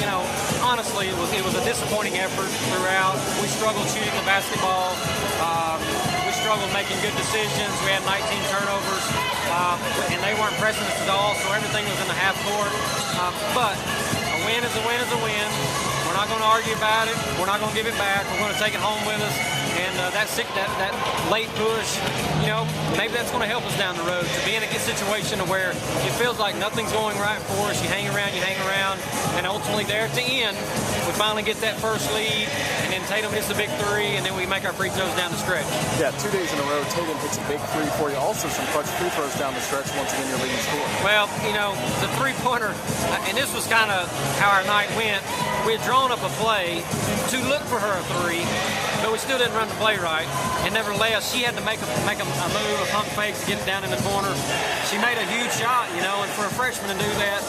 you know, honestly, it was a disappointing effort throughout. We struggled shooting the basketball. We struggled making good decisions. We had 19 turnovers, and they weren't pressing us at all, so everything was in the half court. But a win is a win is a win. We're not going to argue about it. We're not going to give it back. We're going to take it home with us. And that late push, you know, maybe that's going to help us down the road to be in a good situation where it feels like nothing's going right for us. You hang around, and ultimately there at the end, we finally get that first lead, and then Tatum hits the big three, and then we make our free throws down the stretch. Yeah, 2 days in a row, Tatum hits a big three for you. Also some clutch free throws down the stretch. Once again, your leading scorer. Well, you know, the three-pointer, and this was kind of how our night went. We had drawn up a play to look for her a three, but we still didn't run the play right. And nevertheless, she had to make a move, a pump fake to get it down in the corner. She made a huge shot, you know, and for a freshman to do that,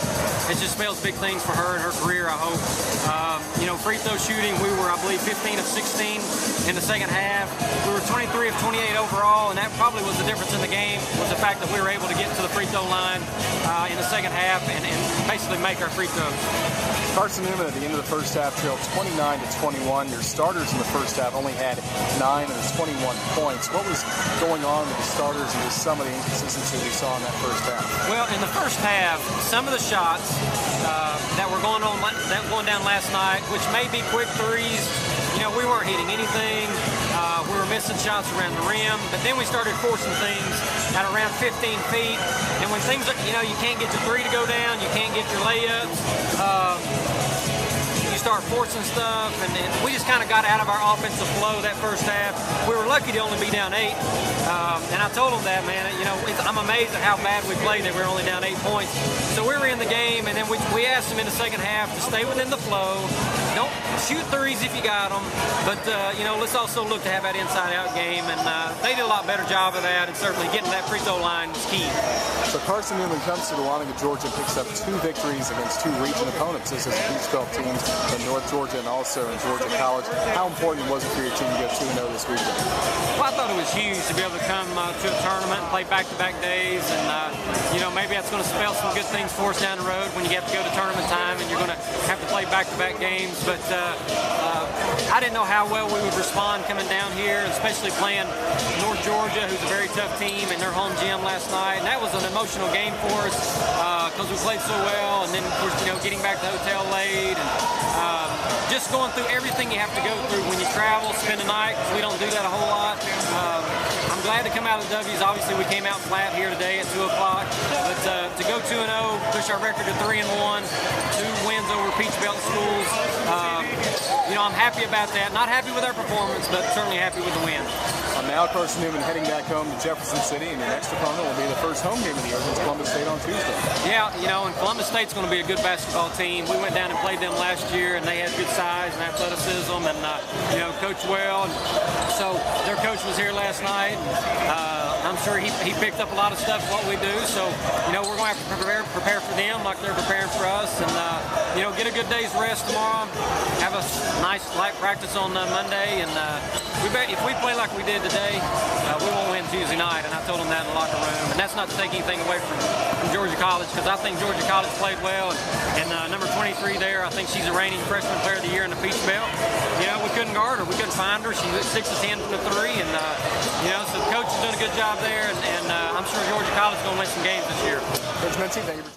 it just spells big things for her and her career, I hope. You know, free throw shooting, we were, I believe, 15 of 16 in the second half. We were 23 of 28 overall, and that probably was the difference in the game, was the fact that we were able to get to the free throw line in the second half and basically make our free throws. Carson-Newman at the end of the first half trailed 29-21. Your starters in the first half only had 9 of his 21 points. What was going on with the starters and just some of the inconsistency we saw in that first half? Well, in the first half, some of the shots that were going down last night, which may be quick threes, you know, we weren't hitting anything. We were missing shots around the rim, but then we started forcing things at around 15 feet. And when things are, you know, you can't get your three to go down, you can't get your layups. You start forcing stuff, and we just kind of got out of our offensive flow that first half. We were lucky to only be down 8, and I told them that, man. You know, I'm amazed at how bad we played that we were only down 8 points. So we were in the game, and then we asked them in the second half to stay within the flow. Don't shoot threes if you got them, but you know, let's also look to have that inside-out game, and they did a lot better job of that, and certainly getting that free throw line was key. So Carson-Newman comes to Dahlonega, Georgia, and picks up 2 victories against 2 region opponents. This is Peach Belt teams in North Georgia and also in Georgia College. How important was it for your team to go 2-0 this weekend? Well, I thought it was huge to be able to come to a tournament and play back-to-back days, and you know, maybe that's going to spell some good things for us down the road when you have to go to tournament time and you're going to have to play back-to-back games. But I didn't know how well we would respond coming down here, especially playing North Georgia, who's a very tough team, in their home gym last night, and that was an emotional game for us because we played so well, and then of course, you know, getting back to the hotel late, and just going through everything you have to go through when you travel, spend the night, because we don't do that a whole lot. I'm glad to come out of the W's. Obviously, we came out flat here today at 2 o'clock, but to go 2-0, push our record to 3-1, 2 wins over Peach Belt schools. You know, I'm happy about that. Not happy with our performance, but certainly happy with the win. Now Carson-Newman heading back home to Jefferson City, and your next opponent will be the first home game of the year against Columbus State on Tuesday. Yeah, you know, and Columbus State's going to be a good basketball team. We went down and played them last year, and they had good size and athleticism, and you know, coach well. And so their coach was here last night. I'm sure he picked up a lot of stuff what we do. So you know, we're going to have to prepare for them like they're preparing for us, and you know, get a good day's rest tomorrow. Have a nice light practice on Monday, and if we play like we did today, we won't win Tuesday night, and I told them that in the locker room. And that's not to take anything away from Georgia College, because I think Georgia College played well, and number 23 there, I think she's a reigning freshman player of the year in the Peach Belt. You know, we couldn't guard her, we couldn't find her. She was 6 of 10 from the 3, and you know, so the coach is doing a good job there, and I'm sure Georgia College is going to win some games this year. Coach Mincey, thank you for